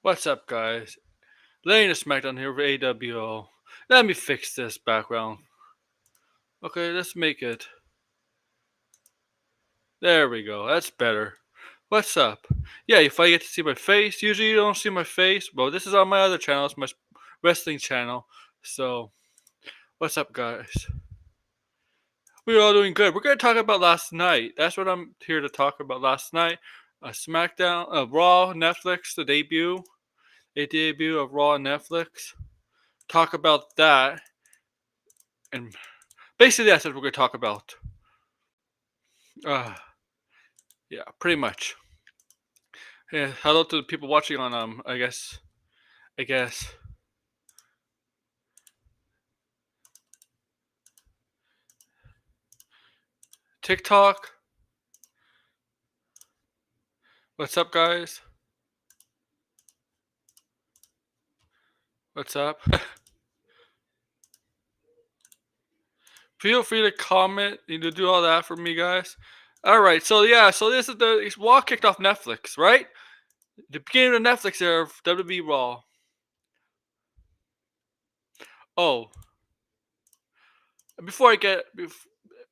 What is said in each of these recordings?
What's up, guys? Laying a smackdown here with AWO. Let me fix this background. Okay, let's make it. There we go. That's better. What's up? Yeah, if I get to see my face, usually you don't see my face, but this is on my other channel. It's my wrestling channel. So, what's up, guys? We're all doing good. We're going to talk about last night. That's what I'm here to talk about last night. SmackDown, Raw, Netflix, the debut. A debut of Raw on Netflix. Talk about that. And basically, that's what we're going to talk about. Yeah, pretty much. Yeah, hello to the people watching on I guess TikTok. What's up, guys? What's up? Feel free to comment. You to do all that for me, guys. All right, so yeah, so this is the Raw kicked off Netflix, right? The beginning of the Netflix era of WWE Raw. Oh, before I get,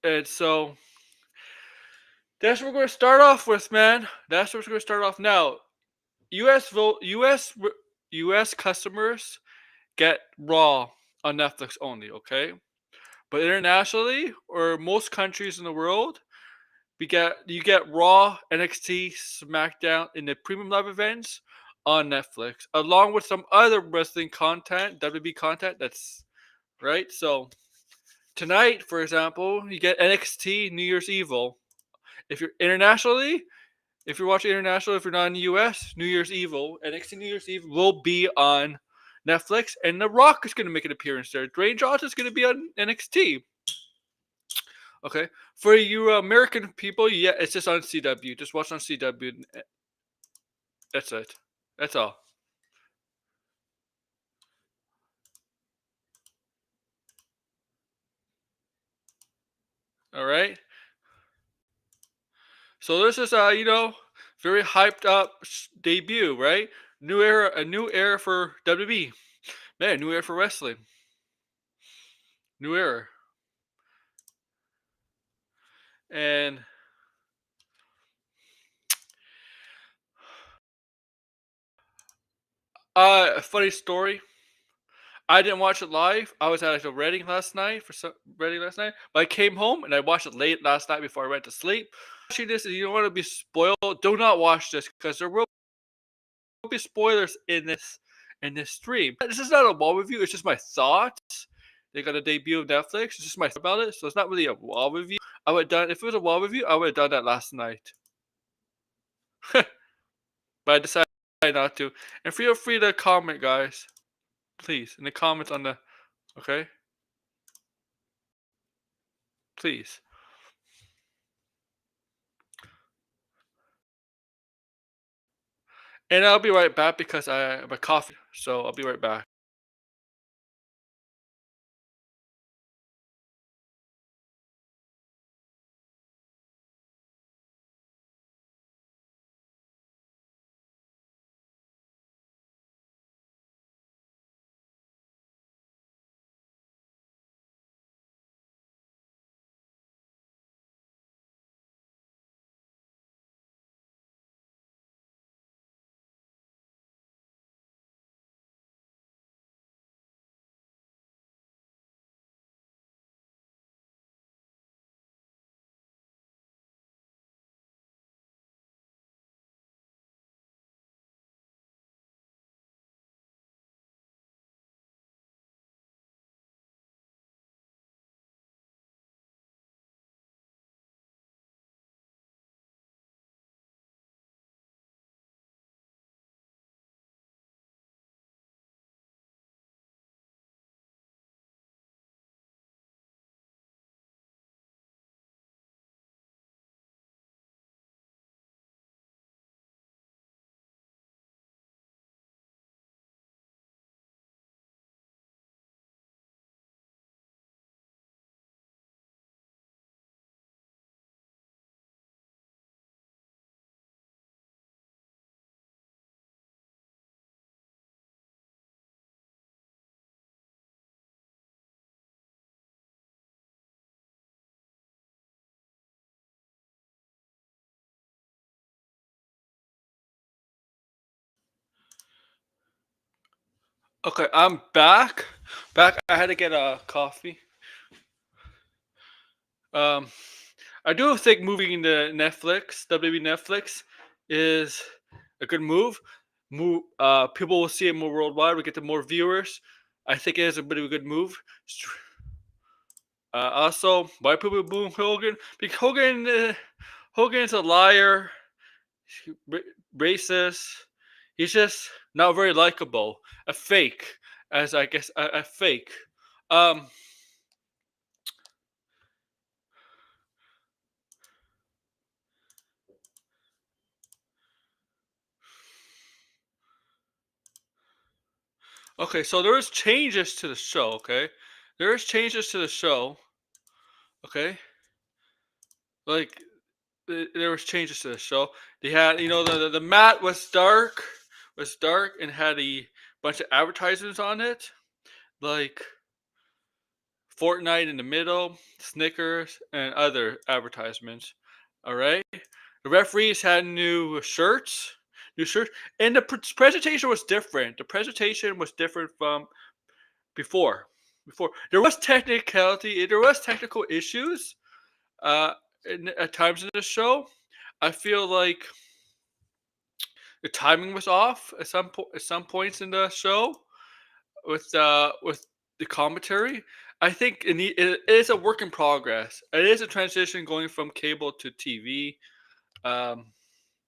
and so that's what we're going to start off with, man. That's what we're going to start off now. U.S. customers get Raw on Netflix only, okay? But internationally, or most countries in the world, you get Raw, NXT, SmackDown in the premium live events on Netflix, along with some other wrestling content, WWE content. That's right. So tonight, for example, you get NXT New Year's Evil. If you're internationally, if you're watching international, if you're not in the US, New Year's Evil, NXT New Year's Eve will be on Netflix, and The Rock is going to make an appearance there. Dwayne Johnson is going to be on NXT. Okay, for you American people, yeah, it's just on CW. Just watch on CW. That's it. That's all. All right. So this is very hyped up debut, right? New era, a new era for WWE. Man, new era for wrestling. New era. And a funny story. I didn't watch it live. I was at a wedding last night but I came home and I watched it late last night before I went to sleep. Watching this, and you don't want to be spoiled. Do not watch this because there will be spoilers in this stream. This is not a wall review. It's just my thoughts. They got a debut of Netflix. It's just my thoughts about it. So it's not really a wall review. I would have done if it was a wall review. I would have done that last night. But I decided not to. And feel free to comment, guys. Please, in the comments on the okay. Please. And I'll be right back because I have a coffee. So I'll be right back. Okay, I'm back. Back. I had to get a coffee. Um, I do think moving to Netflix, WWE Netflix, is a good move. People will see it more worldwide. We get to more viewers. I think it is a bit of a good move. Also, why people boo Hogan? Because Hogan is a liar, ra- racist. He's just not very likable. A fake, as I guess a fake. Um, Okay, so there was changes to the show. Okay, there is changes to the show. Okay, like there was changes to the show. They had, the mat was dark and had a bunch of advertisements on it, like Fortnite in the middle, Snickers, and other advertisements. All right, the referees had new shirts, and the presentation was different. The presentation was different from before. Before there was technical issues uh, at times in the show. I feel like the timing was off at some points in the show with the commentary. I think it is a work in progress. It is a transition going from cable to TV, um,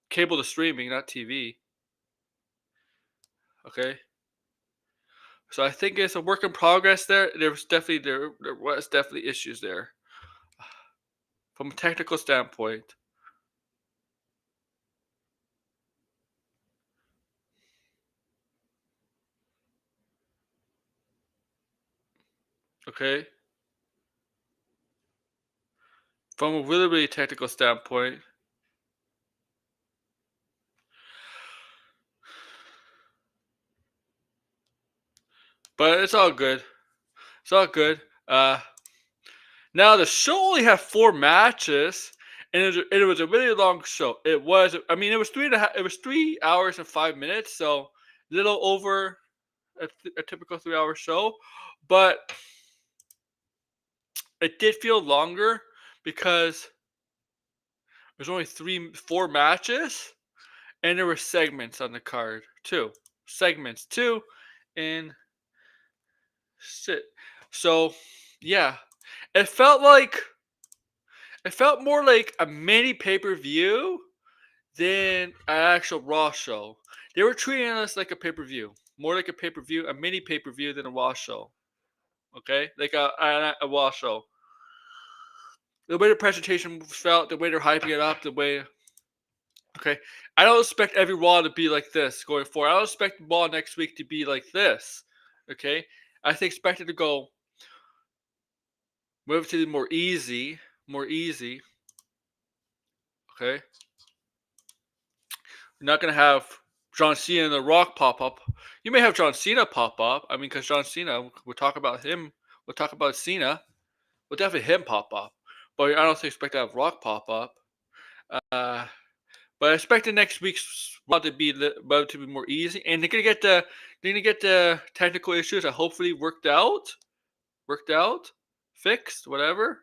cable to streaming, not TV. Okay, so I think it's a work in progress. There was definitely issues there from a technical standpoint. Okay, from a really really technical standpoint, but it's all good. It's all good. Now the show only had 4 matches, and it was a really long show. It was. I mean, it was 3 and a half. It was 3 hours and 5 minutes, so a little over a typical 3 hour show, but it did feel longer because there's only 4 matches, and there were segments on the card too. Segments too, and shit. So yeah, it felt like it felt more like a mini pay per view than an actual Raw show. They were treating us like a pay per view, more like a pay per view, a mini pay per view than a Raw show. Okay, like a Raw show. The way the presentation felt, the way they're hyping it up, the way. Okay, I don't expect every Raw to be like this going forward. I don't expect Raw next week to be like this. Okay, I think expect it to go move to the more easy. Okay, you're not gonna have John Cena and The Rock pop up. You may have John Cena pop up. I mean, because John Cena, we'll talk about him. We'll talk about Cena. We'll definitely him pop up. But I don't expect to have Rock pop up. Uh, but I expect the next week's Raw to be relatively more easy, and they're gonna get the technical issues that hopefully worked out, fixed, whatever.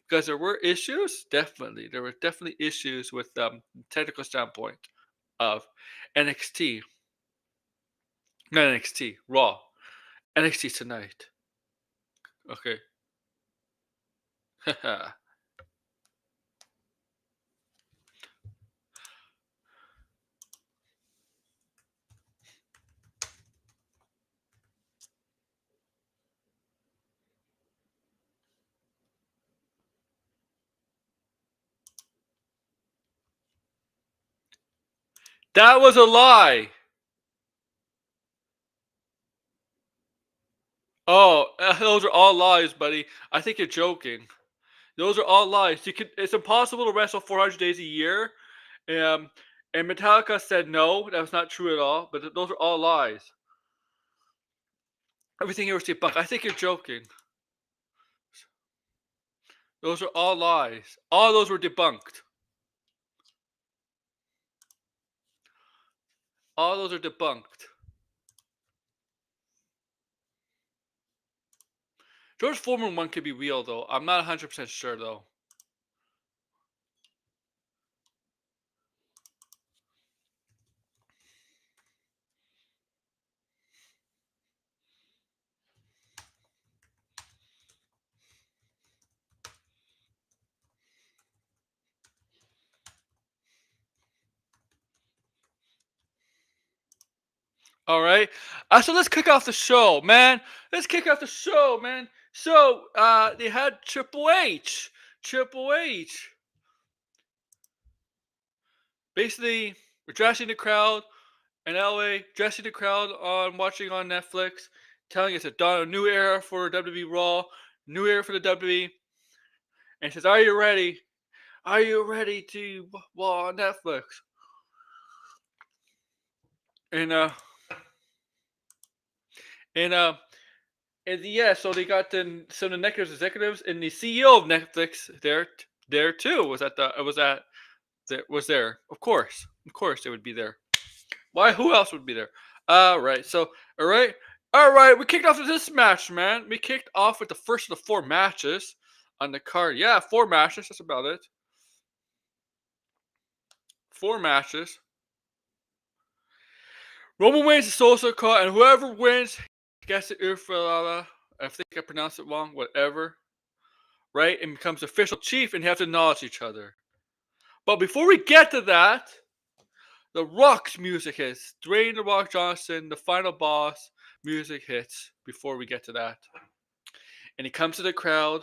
Because there were issues, definitely there were definitely issues with technical standpoint of NXT. Not NXT, Raw. NXT tonight. Okay. That was a lie. Oh, those are all lies, buddy. I think you're joking. Those are all lies. It's impossible to wrestle 400 days a year. Um, and Metallica said no, that was not true at all. But those are all lies. Everything you ever see, Buck. I think you're joking. Those are all lies. All those were debunked. All those are debunked. George Foreman one could be real though. I'm not 100% sure though. All right. So let's kick off the show, man. Let's kick off the show, man. So they had Triple H. Triple H. Basically, addressing the crowd in LA, addressing the crowd on watching on Netflix, telling us it's a new era for WWE Raw, new era for the WWE. And he says, "Are you ready? Are you ready to watch on Netflix?" And and uh and yeah, so they got some of the Netflix executives and the CEO of Netflix there too. Was there. Of course, they would be there. Why? Who else would be there? All right. So, all right. We kicked off with this match, man. We kicked off with the first of the 4 matches on the card. Yeah, 4 matches. That's about it. 4 matches. Roman wins the Social Call, and whoever wins gets the Ufalala. I think I pronounced it wrong. Whatever. Right? And becomes official chief, and have to acknowledge each other. But before we get to that, the Rock's music hits. Dwayne The Rock Johnson, the final boss, music hits before we get to that. And he comes to the crowd,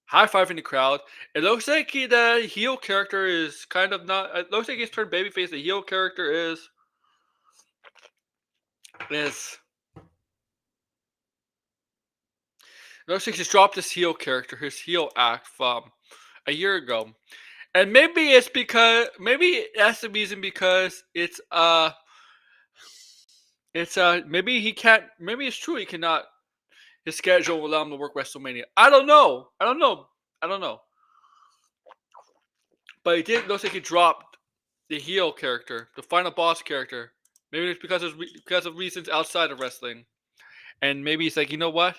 high-fiving the crowd. It looks like the heel character is kind of not... It looks like he's turned babyface. The heel character is... It looks like he's dropped his heel character, his heel act from a year ago. And maybe it's because... Maybe that's the reason because maybe he can't... Maybe it's true he cannot... His schedule will allow him to work WrestleMania. I don't know. But it did looks like he dropped the heel character, the final boss character. Maybe it's because of reasons outside of wrestling. And maybe he's like, you know what?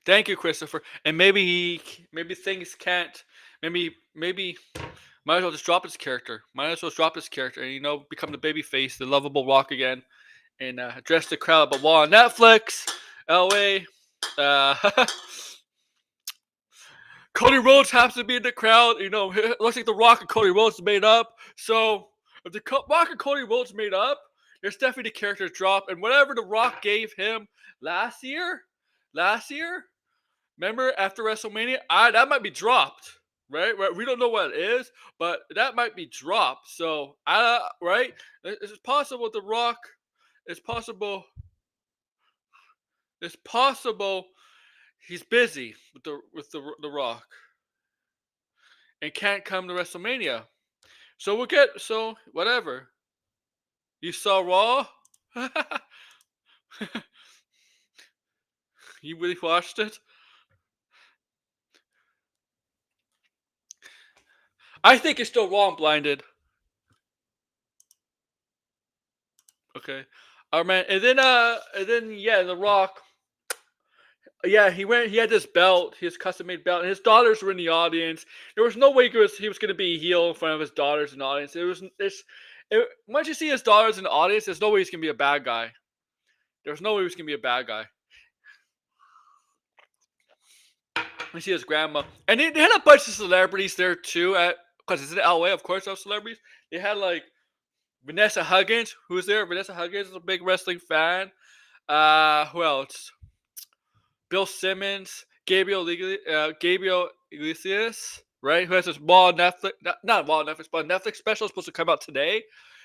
Thank you, Christopher. And maybe things can't. Maybe might as well just drop his character. Might as well drop his character and become the baby face, the lovable Rock again, and address the crowd. But while on Netflix, LA, Cody Rhodes happens to be in the crowd. It looks like The Rock and Cody Rhodes made up. So if the Rock and Cody Rhodes made up, there's definitely the character drop. And whatever The Rock gave him last year, remember after WrestleMania, that might be dropped. Right? We don't know what it is, but that might be dropped. So, right? It's possible The Rock. It's possible. It's possible he's busy with the Rock and can't come to WrestleMania. So whatever. You saw Raw? You really watched it? I think it's still Raw. I'm blinded. Okay. Oh man, and then yeah, The Rock. Yeah, he had this belt, his custom made belt, and his daughters were in the audience. There was no way he was gonna be a heel in front of his daughters in the audience. Once you see his daughters in the audience, there's no way he's gonna be a bad guy. There's no way he's gonna be a bad guy. You see his grandma, and they had a bunch of celebrities there too. Because it's in LA, of course, those celebrities. They had like Vanessa Hudgens, who's there. Vanessa Hudgens is a big wrestling fan. Who else? Bill Simmons, Gabriel Iglesias, right? Who has this Raw Netflix, not Raw Netflix, but Netflix special supposed to come out today.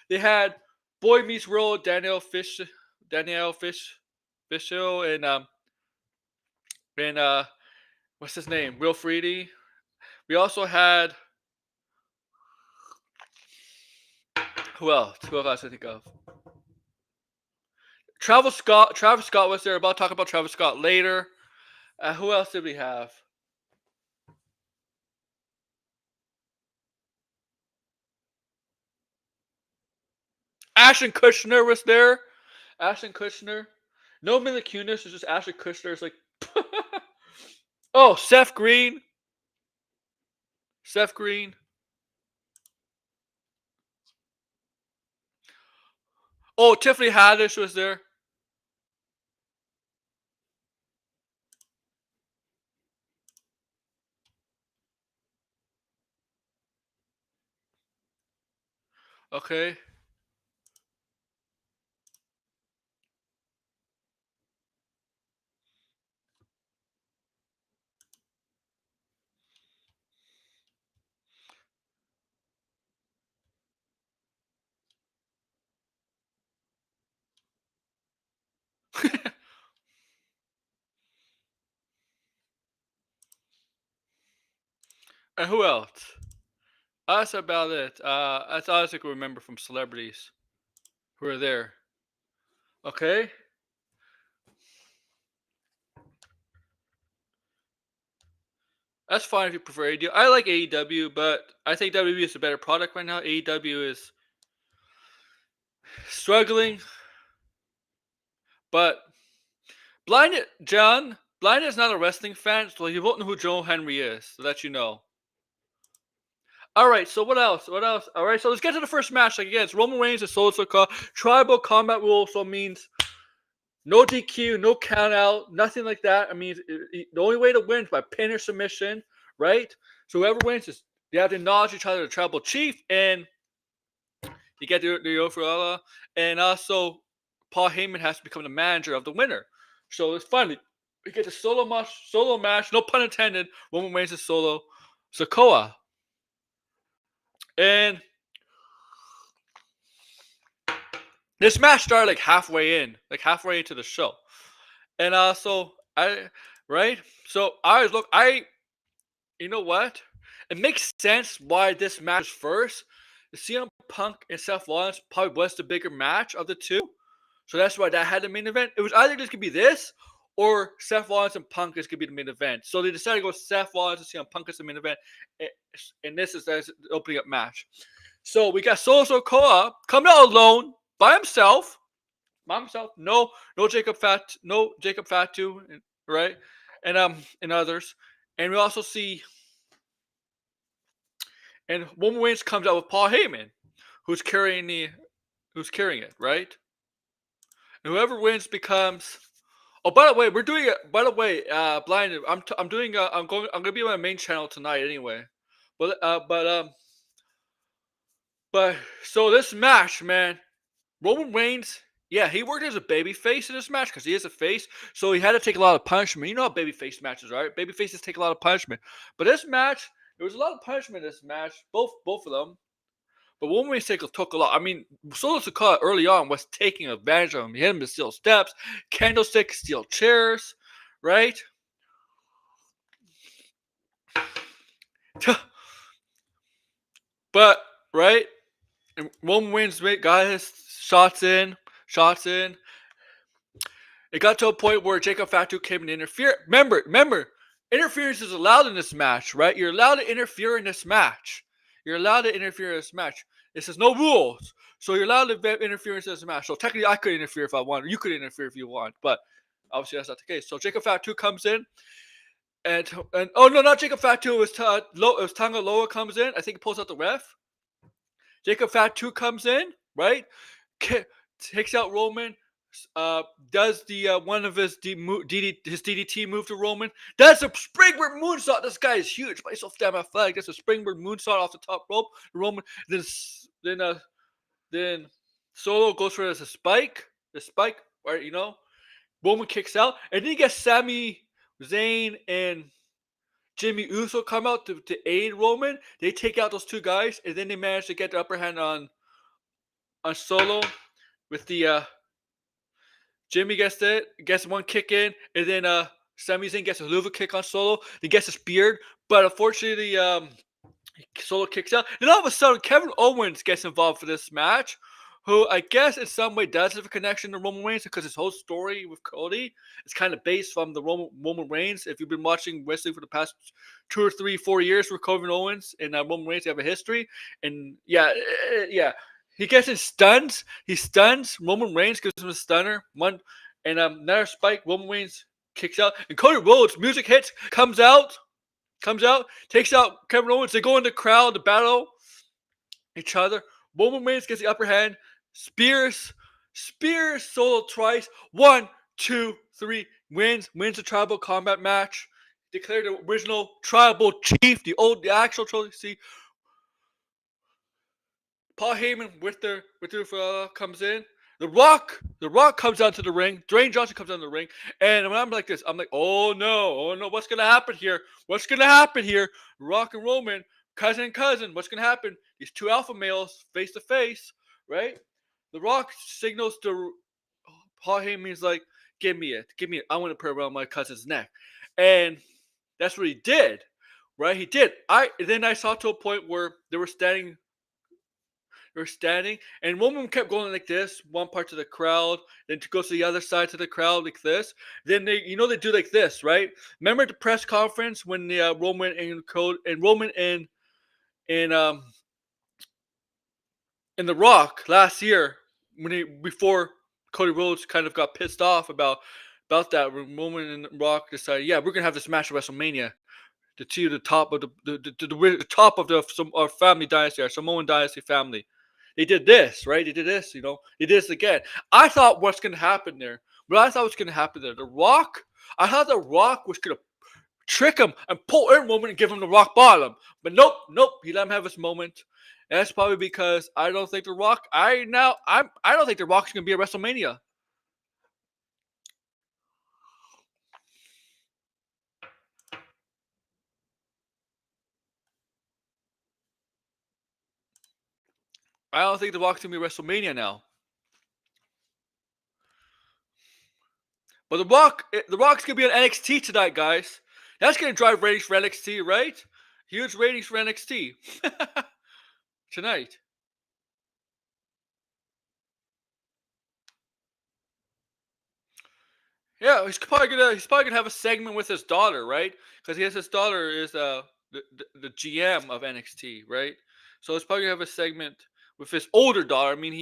They had Boy Meets World, Danielle Fishel, and what's his name? Will Freedy. We also had who else? Who else I think of? Travis Scott was there. About to talk about Travis Scott later. Who else did we have? Ashton Kutcher was there. Ashton Kutcher. No Mila Kunis. It's just Ashley Kushner. It's like, oh, Seth Green. Seth Green. Oh, Tiffany Haddish was there. Okay. And who else? That's about it. That's all I can remember from celebrities who are there. Okay. That's fine if you prefer AEW. I like AEW, but I think WWE is a better product right now. AEW is struggling, but Blind is not a wrestling fan, so he won't know who Joe Henry is. So that you know. All right. So what else? What else? All right. So let's get to the first match. Like again, it's Roman Reigns and Solo Sikoa. Tribal combat rule also means no DQ, no count out, nothing like that. I mean, the only way to win is by pin or submission, right? So whoever wins is they have to acknowledge each other, the tribal chief, and you get the overall. And also, Paul Heyman has to become the manager of the winner. So it's finally we get the solo match, no pun intended. Roman Reigns and Solo Sikoa, and this match started like halfway into the show, and also I right. So I was look I you know what? It makes sense why this match was first. The CM Punk and Seth Rollins probably was the bigger match of the two. So that's why that had the main event. It was either this could be this or Seth Rollins and Punk is could be the main event. So they decided to go Seth Rollins and CM Punk as the main event. And this is the opening up match. So we got Solo Sikoa coming out alone by himself. No Jacob Fatu, right? And others. And we also see and Roman Reigns comes out with Paul Heyman, who's carrying it, right? And whoever wins becomes. Oh, by the way, we're doing it. By the way, blind. I'm doing. I'm gonna be on my main channel tonight anyway. But so this match, man, Roman Reigns. Yeah, he worked as a baby face in this match because he is a face, so he had to take a lot of punishment. You know how baby face matches, right? Baby faces take a lot of punishment. But this match, there was a lot of punishment in this match, both of them. But Roman Reigns took a lot. I mean, Solo Sikoa early on was taking advantage of him. He hit him with steel steps, candlesticks, steel chairs, right? But right, and Roman Reigns got his shots in. It got to a point where Jacob Fatu came and interfered. Remember, interference is allowed in this match, right? You're allowed to interfere in this match. It says no rules. So you're allowed to interfere in this match. So technically, I could interfere if I want, or you could interfere if you want. But obviously, that's not the case. So Jacob Fatu comes in. And oh no, not Jacob Fatu. It was Tonga Loa comes in. I think he pulls out the ref. Jacob Fatu comes in, right? Takes out Roman. Does the one of his DDT move to Roman? That's a springboard moonsault. This guy is huge, but he's so damn athletic. That's a springboard moonsault off the top rope. Roman then Solo goes for the spike, right? You know, Roman kicks out, and then you get Sami Zayn and Jimmy Uso come out to aid Roman. They take out those two guys, and then they manage to get the upper hand on Solo with the Jimmy gets one kick in, and then Sami Zayn gets a liver kick on Solo. He gets his beard, but unfortunately, Solo kicks out. Then all of a sudden, Kevin Owens gets involved for this match, who I guess in some way does have a connection to Roman Reigns because his whole story with Cody is kind of based from the Roman Reigns. If you've been watching wrestling for the past 2 or 3, 4 years with Kevin Owens and Roman Reigns, they have a history. And yeah. He gets his stuns. He stuns Roman Reigns, gives him a stunner. and another spike. Roman Reigns kicks out, and Cody Rhodes music hits, comes out, takes out Kevin Owens. They go in the crowd to battle each other. Roman Reigns gets the upper hand. Spears solo twice. 1, 2, 3. Wins the tribal combat match. Declared the original tribal chief, the actual tribal chief. Paul Heyman comes in. The Rock comes down to the ring. Dwayne Johnson comes down to the ring, and when I'm like this, I'm like, oh no, what's gonna happen here? Rock and Roman, cousin, what's gonna happen? These two alpha males face to face, right? The Rock signals to Paul Heyman. He's like, give me it. I want to put it around my cousin's neck, and that's what he did, right? He did. I saw to a point where they were standing, and Roman kept going like this, one part to the crowd, then to go to the other side to the crowd like this. Then they do like this, right? Remember the press conference when the Roman and The Rock last year, before Cody Rhodes kind of got pissed off about that, when Roman and Rock decided, yeah, we're gonna have this match at WrestleMania. The top of the top of our family dynasty, our Samoan dynasty family. They did this, right? They did this, They did this again. I thought what's going to happen there. I thought The Rock was going to trick him and pull in Roman and give him the rock bottom. But nope. He let him have his moment. And that's probably because I don't think The Rock. I don't think The Rock's going to be at WrestleMania. I don't think The Rock's going to be at WrestleMania now. But The Rock's gonna be on NXT tonight, guys. That's gonna drive ratings for NXT, right? Huge ratings for NXT tonight. Yeah, he's probably gonna have a segment with his daughter, right? Because his daughter is the GM of NXT, right? So he's probably gonna have a segment with his older daughter. I mean,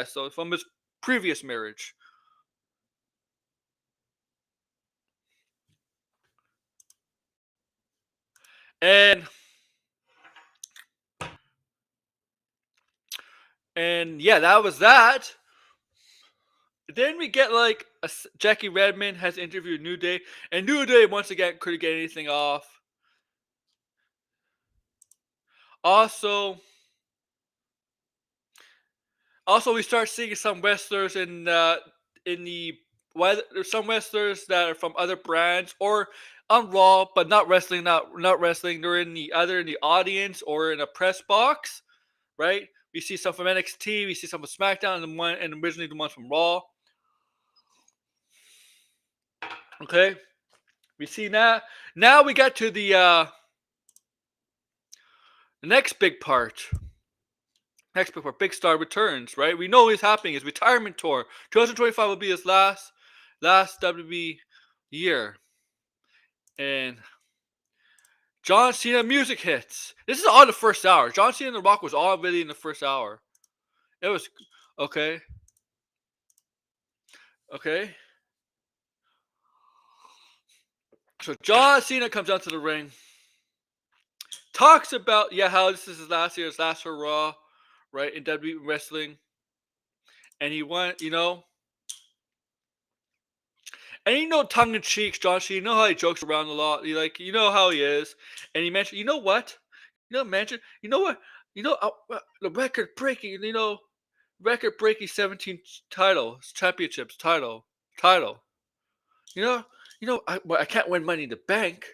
so from his previous marriage. And yeah, that was that. Then we get like Jackie Redmond has interviewed New Day, and New Day once again couldn't get anything off. Also, we start seeing some wrestlers in the there's some wrestlers that are from other brands or on Raw, but not wrestling. Not wrestling. They're in the audience or in a press box, right? We see some from NXT, we see some from SmackDown, and originally the ones from Raw. Okay, we see that. Now we got to the next big part. Big Star returns, right? We know he's happening. His retirement tour. 2025 will be his last WWE year. And John Cena music hits. This is all the first hour. John Cena and The Rock was already in the first hour. It was okay. Okay. So John Cena comes out to the ring. Talks about how this is his last hurrah, right, in WWE wrestling. And he went, and tongue in cheek, John Cena, how he jokes around a lot. How he is. And he mentioned, what? What? The record breaking, 17 championships title. I can't win Money in the Bank.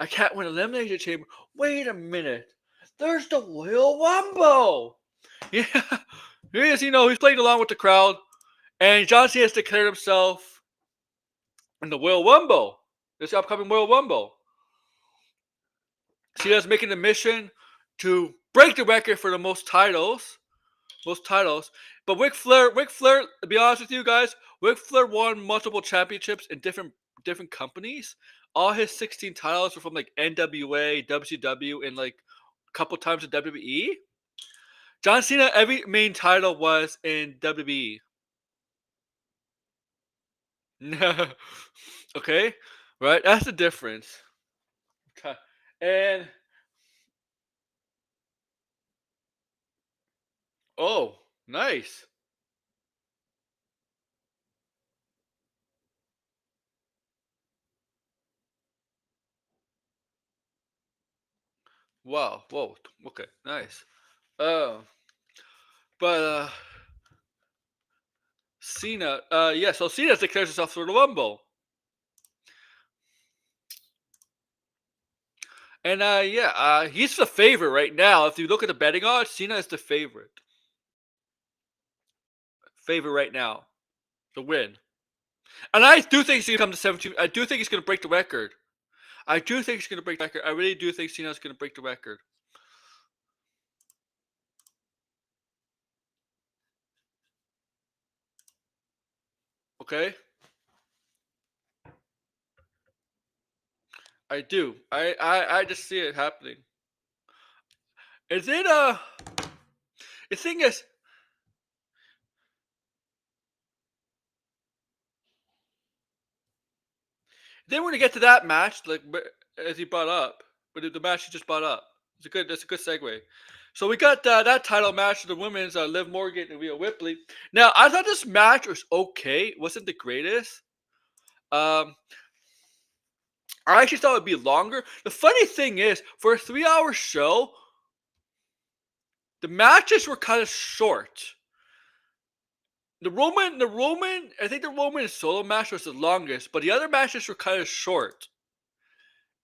I can't win Elimination Chamber. Wait a minute. There's the Royal Rumble. Yeah. He is, he's playing along with the crowd. And John Cena has declared himself in the Royal Rumble. This upcoming Royal Rumble. Cena's making a mission to break the record for the most titles. But Ric Flair, to be honest with you guys, Ric Flair won multiple championships in different companies. All his 16 titles were from like NWA, WCW, and like a couple times in WWE. John Cena, every main title was in WWE. Okay, right? That's the difference. Okay. And oh, nice. Wow. Whoa. Okay. Nice. Uh, but Cena. Yeah. So Cena declares himself for the Rumble, and yeah. He's the favorite right now. If you look at the betting odds, Cena is the favorite. Favorite right now to win. And I do think he's gonna come to 17. I do think he's gonna break the record. I do think he's gonna break the record. I really do think Cena's gonna break the record. Okay. I do. I just see it happening. Is it the thing is then when we get to that match, like as he brought up, but the match he just brought up, that's a good segue. So we got that title match of the women's Liv Morgan and Rhea Ripley. Now I thought this match was okay, it wasn't the greatest. Um, I actually thought it would be longer. The funny thing is, for a 3 hour show, the matches were kind of short. I think the Roman solo match was the longest, but the other matches were kind of short.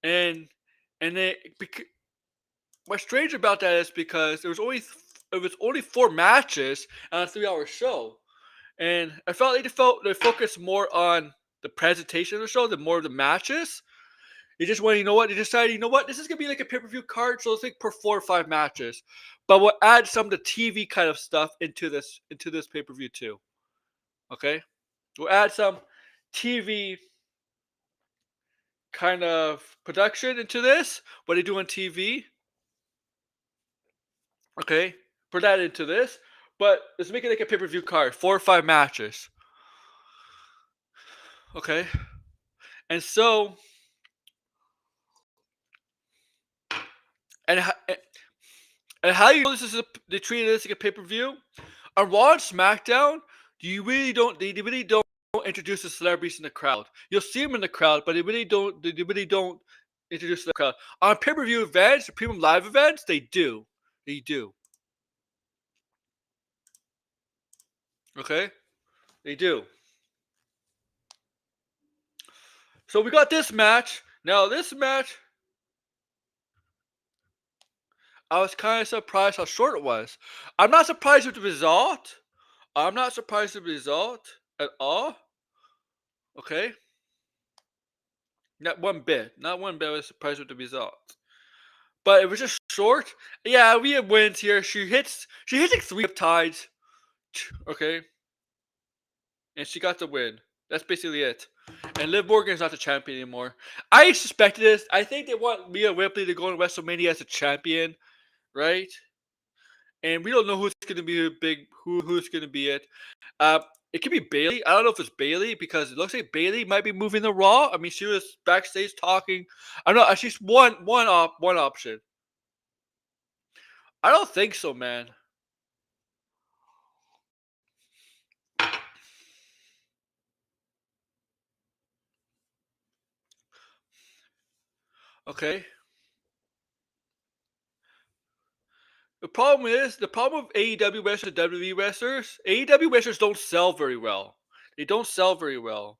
And and what's strange about that is because it was only 4 matches on a 3 hour show, and I felt they focused more on the presentation of the show than more of the matches. They just went, you know what? They decided, you know what? This is gonna be like a pay per view card, so let's like per 4 or 5 matches, but we'll add some of the TV kind of stuff into this pay per view too. Okay, we'll add some TV kind of production into this. What they do on TV, okay, put that into this. But let's make it like a pay per view card, 4 or 5 matches, okay. And so, and and how you know this is they treated this like a pay per view on Raw and SmackDown. They really don't introduce the celebrities in the crowd. You'll see them in the crowd, but they really don't introduce the crowd on pay per view events, premium live events. They do, okay, they do. So we got this match. Now this match, I was kind of surprised how short it was. I'm not surprised with the result. I'm not surprised with the result at all. Okay, not one bit. Not one bit. I was surprised with the result. But it was just short. Yeah, Rhea wins here. She hits like 3 tides. Okay, and she got the win. That's basically it. And Liv Morgan is not the champion anymore. I suspected this. I think they want Rhea Ripley to go in WrestleMania as a champion, right? And we don't know who's going to be who's going to be it. It could be Bailey. I don't know if it's Bailey because it looks like Bailey might be moving to Raw. I mean, she was backstage talking. I don't know. She's one option. I don't think so, man. Okay. The problem with AEW wrestlers and WWE wrestlers. AEW wrestlers don't sell very well. They don't sell very well.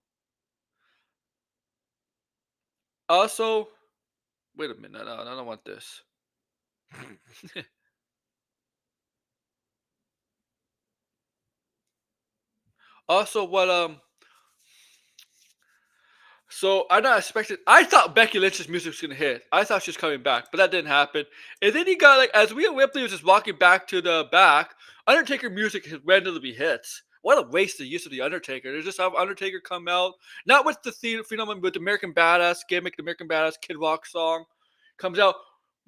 Also, wait a minute. No, I don't want this. Also, what So I not expected. I thought Becky Lynch's music was gonna hit. I thought she was coming back, but that didn't happen. And then he got like as Rhea Ripley was just walking back to the back, Undertaker music randomly hits. What a waste of use of the Undertaker. They just have Undertaker come out, not with the theme phenomenon, but the American Badass gimmick, the American Badass Kid Rock song, comes out.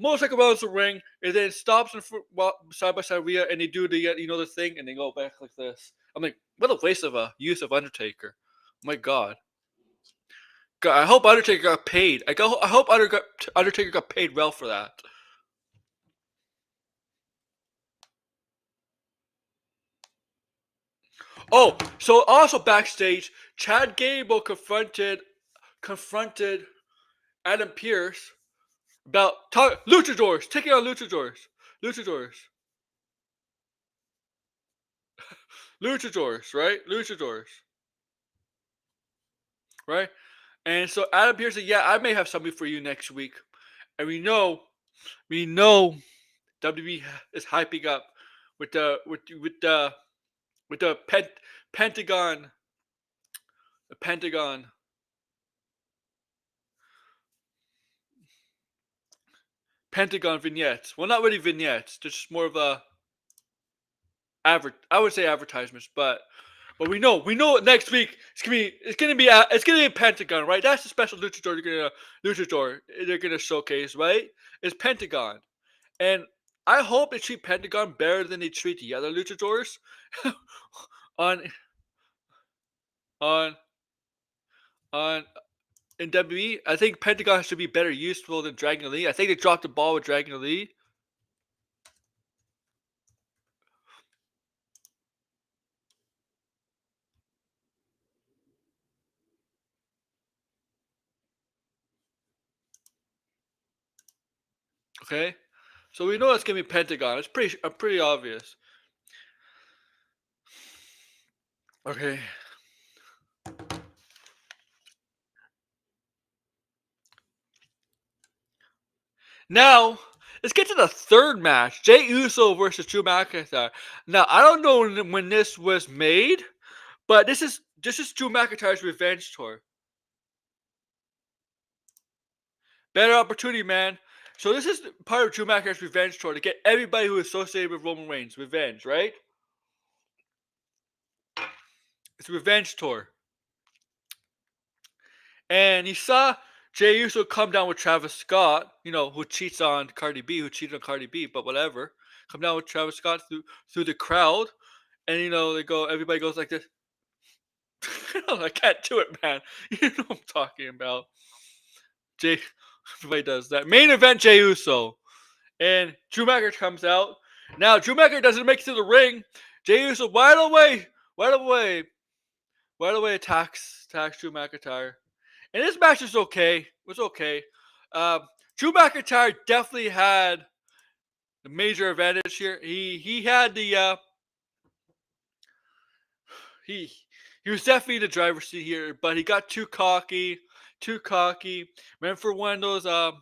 Motorcycle around the ring, and then stops in front, side by side Rhea, and they do the the thing, and they go back like this. I'm like, what a waste of a use of Undertaker. My God. God, I hope Undertaker got paid. I hope Undertaker got paid well for that. Oh, so also backstage, Chad Gable confronted Adam Pearce about luchadors taking on luchadors, right? Right? And so Adam Pearce said, "Yeah, I may have something for you next week." And we know WWE is hyping up with the Pentagon, the Pentagon vignettes. Well, not really vignettes. They're just more of a I would say advertisements, but we know next week it's gonna be a Pentagon, right? That's the special luchador they're gonna showcase, right? It's Pentagon, and I hope they treat Pentagon better than they treat the other luchadors on on on in WWE. I think Pentagon should be better useful than Dragon Lee. I think they dropped the ball with Dragon Lee. Okay, so we know it's gonna be Pentagon. It's pretty obvious. Okay. Now, let's get to the third match. Jey Uso versus Drew McIntyre. Now, I don't know when this was made, but this is Drew McIntyre's revenge tour. Better opportunity, man. So this is part of Drew McIntyre's revenge tour to get everybody who is associated with Roman Reigns revenge, right? It's a revenge tour. And he saw Jey Uso come down with Travis Scott, who cheats on Cardi B, who cheated on Cardi B, but whatever. Come down with Travis Scott through the crowd, and everybody goes like this. I can't do it, man. You know what I'm talking about. Jay, everybody does that. Main event, Jey Uso. And Drew McIntyre comes out. Now, Drew McIntyre doesn't make it to the ring. Jey Uso right away attacks Drew McIntyre. And this match is okay. It was okay. Um, Drew McIntyre definitely had the major advantage here. He had the he he was definitely in the driver's seat here, but he got too cocky. Went for one of those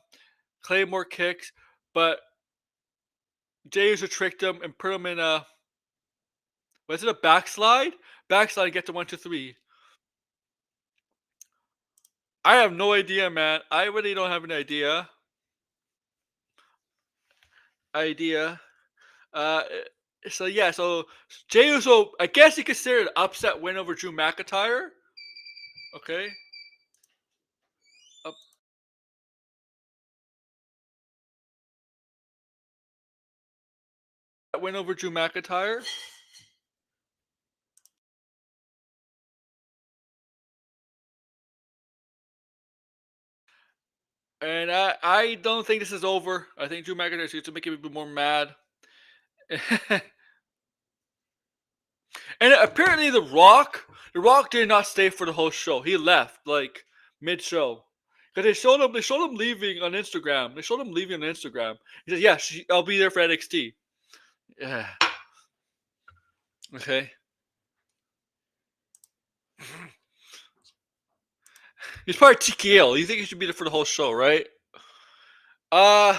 Claymore kicks, but Jey Uso tricked him and put him in a was it a backslide? Backslide and get to 1, 2, 3. I have no idea, man. I really don't have an idea. Uh, so yeah, so Jey Uso, I guess you consider an upset win over Drew McIntyre. Okay, upset win over Drew McIntyre. And I don't think this is over. I think Drew McIntyre is going to make him even more mad. And apparently, The Rock did not stay for the whole show. He left like mid-show because they showed him leaving on Instagram. They showed him leaving on Instagram. He said, "Yeah, I'll be there for NXT." Yeah. Okay. He's part of TKL. You think he should be there for the whole show, right? Uh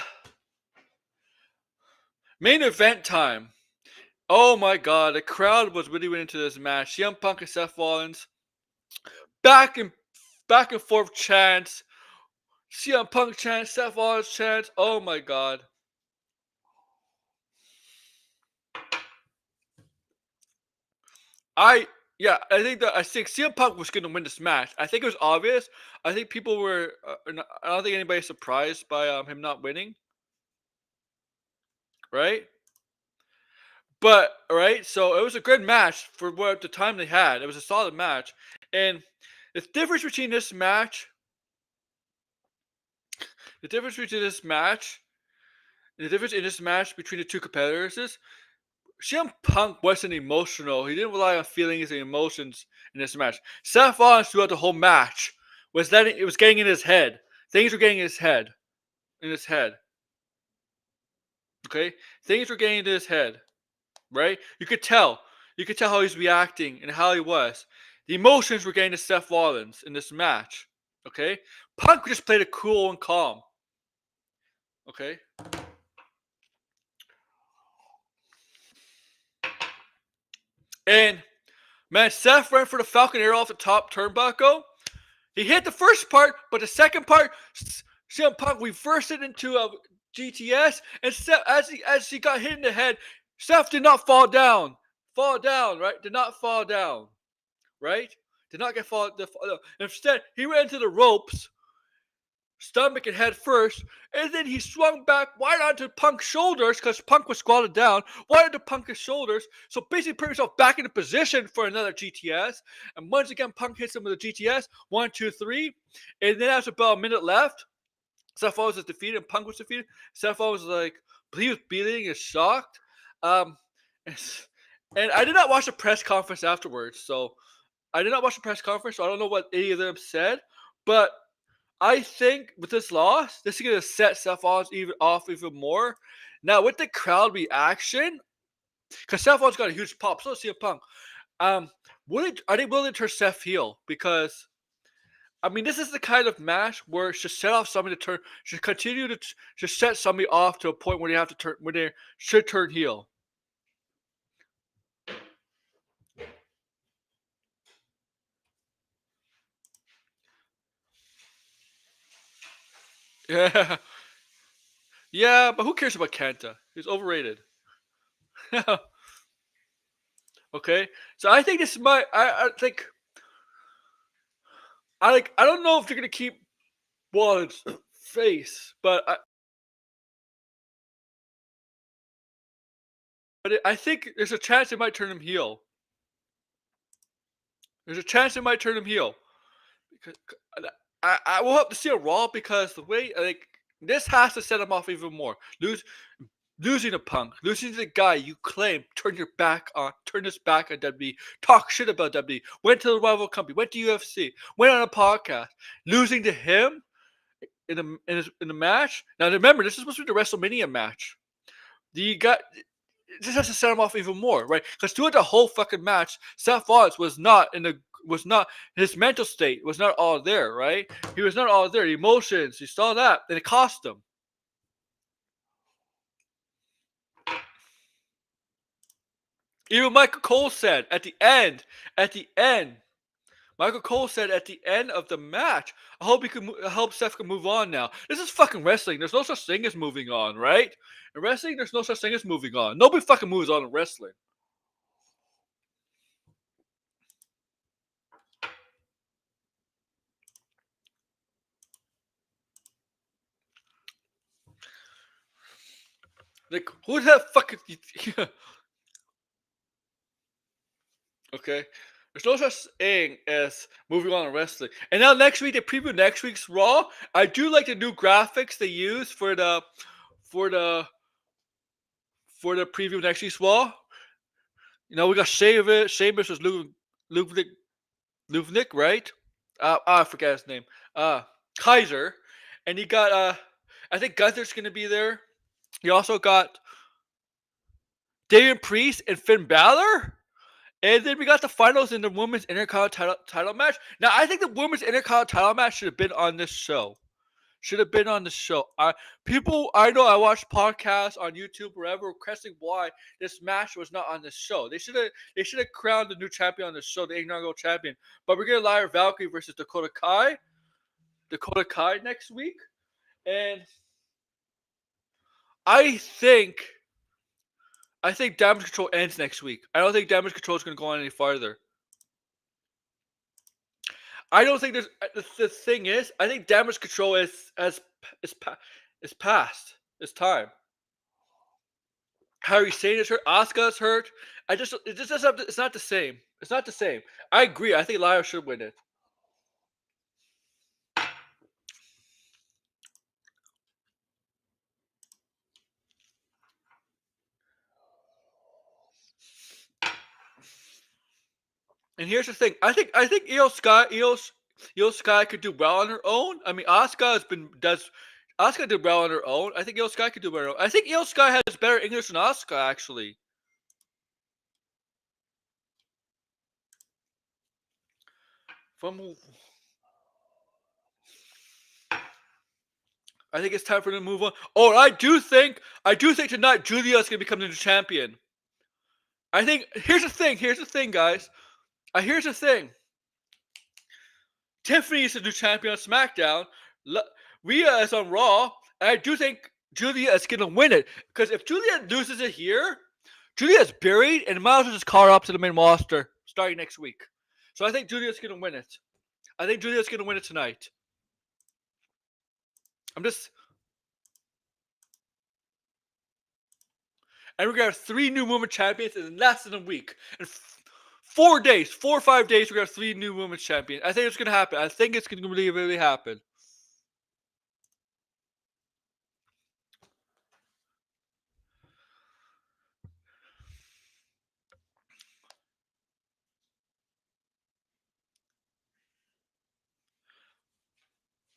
Main event time. Oh my God, the crowd was really into this match. CM Punk and Seth Rollins back and back and forth chants. CM Punk chants, Seth Rollins chants. Oh my God. I I think CM Punk was going to win this match. I think it was obvious. I think people were. I don't think anybody's surprised by him not winning, right? But right, so it was a good match for what the time they had. It was a solid match, and The difference between this match, the difference between this match, the difference in this match between the two competitors is CM Punk wasn't emotional. He didn't rely on feelings and emotions in this match. Seth Rollins throughout the whole match was letting it was getting in his head. Things were getting in his head. In his head. Okay? Things were getting into his head. Right? You could tell. You could tell how he's reacting and how he was. The emotions were getting to Seth Rollins in this match. Okay? Punk just played it cool and calm. Okay? And man, Seth went for the Falcon Arrow off the top turnbuckle. He hit the first part, but the second part, CM Punk reversed it into a GTS, and Seth, as he got hit in the head, Seth did not fall down. Right? Did not fall down. Right? Did not get fall. Instead, he went into the ropes, stomach and head first, and then he swung back wide onto Punk's shoulders because Punk was squatted down, wide onto Punk's shoulders. So basically, put himself back into position for another GTS. And once again, Punk hits him with a GTS. 1, 2, 3. And then after about a minute left, Seth Rollins was defeated and Punk was defeated. Seth Rollins was like, he was bleeding and shocked. And I did not watch the press conference afterwards. So I did not watch the press conference, so I don't know what any of them said. But I think with this loss, this is going to set Seth Rollins off even more. Now, with the crowd reaction, because Seth Rollins got a huge pop, so let's see a Punk. Are they willing to turn Seth heel? Because, I mean, this is the kind of match where it should set off somebody should continue to set somebody off to a point where they should turn heel. Yeah. Yeah, but who cares about Kenta? He's overrated. Okay, so I think this might. I think. I don't know if they're gonna keep Rollins' face, but I think there's a chance they might turn him heel. There's a chance they might turn him heel. Because I will have to see a Raw because the way this has to set him off even more. Losing a Punk, losing to the guy you claim turn this back on WWE, talk shit about WWE, went to the rival company, went to UFC, went on a podcast, losing to him in the match. Now remember, this is supposed to be the WrestleMania match. This has to set him off even more, right? Because throughout the whole fucking match, Seth Rollins was not his mental state was not all there, right? He was not all there. The emotions, you saw that, and it cost him. Even Michael Cole said at the end, Michael Cole said at the end of the match, I hope Seth can move on now. This is fucking wrestling. There's no such thing as moving on, right? In wrestling, there's no such thing as moving on. Nobody fucking moves on in wrestling. Like, who the fucking... Okay? There's no such thing as moving on in wrestling. And now next week, they preview next week's Raw. I do like the new graphics they use for the preview of next week's Raw. You know, we got Sheamus was Luvnik, right? I forget his name. Kaiser. And you got, I think Gunther's going to be there. You also got Damian Priest and Finn Balor. And then we got the finals in the women's Intercontinental title match. Now, I think the women's Intercontinental title match should have been on this show. I know I watched podcasts on YouTube, wherever, requesting why this match was not on this show. They should have crowned the new champion on the show, the inaugural champion. But we're gonna Lyra Valkyrie versus Dakota Kai next week, and I think Damage Control ends next week. I don't think Damage Control is gonna go on any farther. I don't think there's. The thing is, I think Damage Control is past. It's time. Harry Sane is hurt. Asuka's hurt. It's not the same. It's not the same. I agree. I think Lyra should win it. And here's the thing. I think Io Sky could do well on her own. I mean, Asuka did well on her own. I think Io Sky could do better. I think Io Sky has better English than Asuka actually. From I think it's time for them to move on. Oh, I do think tonight Julia is gonna become the new champion. I think here's the thing, guys. Here's the thing. Tiffany is the new champion on SmackDown. Rhea is on Raw. And I do think Julia is gonna win it. Because if Julia loses it here, Julia is buried and might as well just call her up to the main roster starting next week. So I think Julia's gonna win it. I think Julia's gonna win it tonight. And we're gonna have 3 new women champions in less than a week. In 4 or 5 days, we're gonna have 3 new women's champions. I think it's gonna happen. I think it's gonna really, really happen.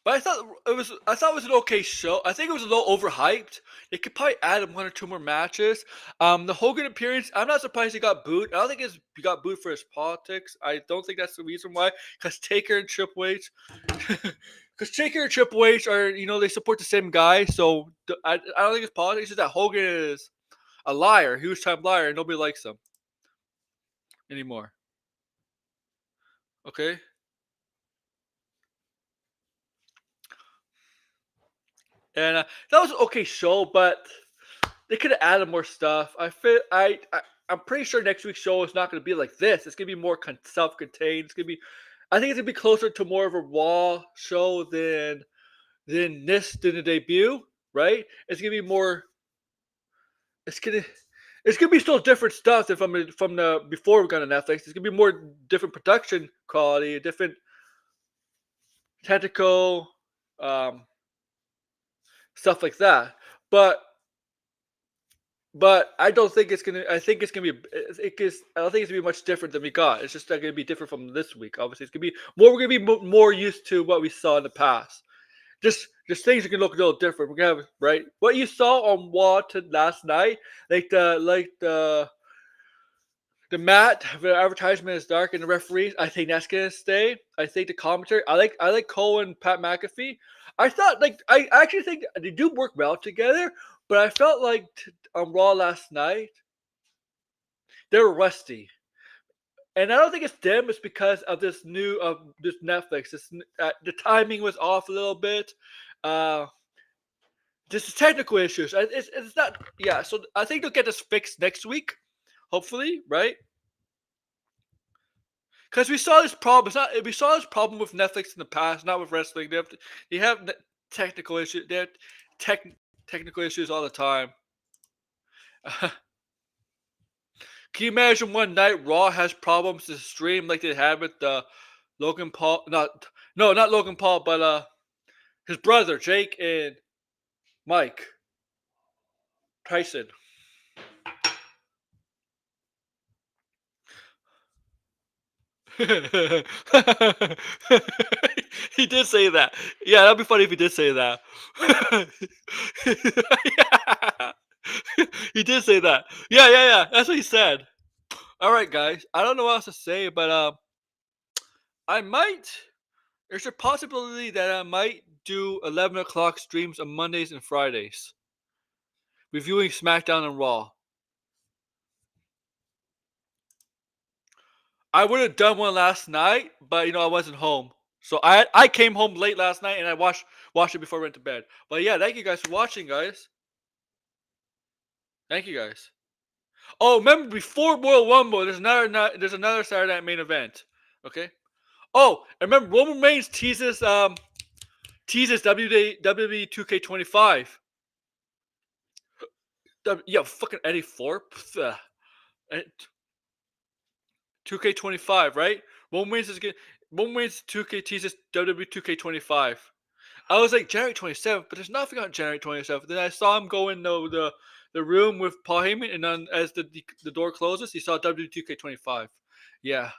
But I thought it was an okay show. I think it was a little overhyped. They could probably add 1 or 2 more matches. The Hogan appearance, I'm not surprised he got booed. I don't think he got booed for his politics. I don't think that's the reason why. Because Taker and Triple H, because Taker and Triple H are they support the same guy. So I don't think it's politics. It's just that Hogan is a liar, huge time liar, and nobody likes him anymore. Okay. And that was an okay show, but they could have added more stuff. I'm pretty sure next week's show is not going to be like this. It's going to be more self-contained. I think it's going to be closer to more of a Raw show than the debut, right? It's going to be more. It's gonna be still different stuff than from the before we got on Netflix. It's gonna be more different production quality, different technical stuff like that. But I don't think it's gonna. I think it's gonna be. I don't think it's gonna be much different than we got. It's just not gonna be different from this week. Obviously, it's gonna be more. We're gonna be more used to what we saw in the past. Just things are gonna look a little different. We're gonna have right what you saw on Raw last night, like the mat, the advertisement is dark, and the referees. I think that's gonna stay. I think the commentary. I like Cole and Pat McAfee. I actually think they do work well together. But I felt like on Raw last night they were rusty, and I don't think it's them. It's because of this Netflix. The timing was off a little bit. Just technical issues. It's not. Yeah. So I think they'll get this fixed next week. Hopefully, right? Because we saw this problem. We saw this problem with Netflix in the past, not with wrestling. They have technical issues. They have technical issues all the time. Can you imagine one night Raw has problems to stream like they had with Logan Paul? Not Logan Paul, but his brother Jake and Mike Tyson. He did say that. Yeah, that'd be funny if he did say that. Yeah. He did say that. Yeah. That's what he said. All right, guys. I don't know what else to say, but I might. There's a possibility that I might do 11 o'clock streams on Mondays and Fridays, reviewing SmackDown and Raw. I would have done one last night, but I wasn't home. So I came home late last night and I watched it before I went to bed. But yeah, thank you guys for watching, guys. Thank you guys. Oh, remember before Royal Rumble, there's another Saturday Night main event. Okay. Oh, and remember Roman Reigns teases WWE 2K25. Yeah, fucking Eddie Thorpe. 2K25, right? Roman Reigns 2K teases WWE 2K25. I was like January 27th, but there's nothing on January 27th. Then I saw him go in the room with Paul Heyman, and then as the door closes, he saw WWE 2K25. Yeah.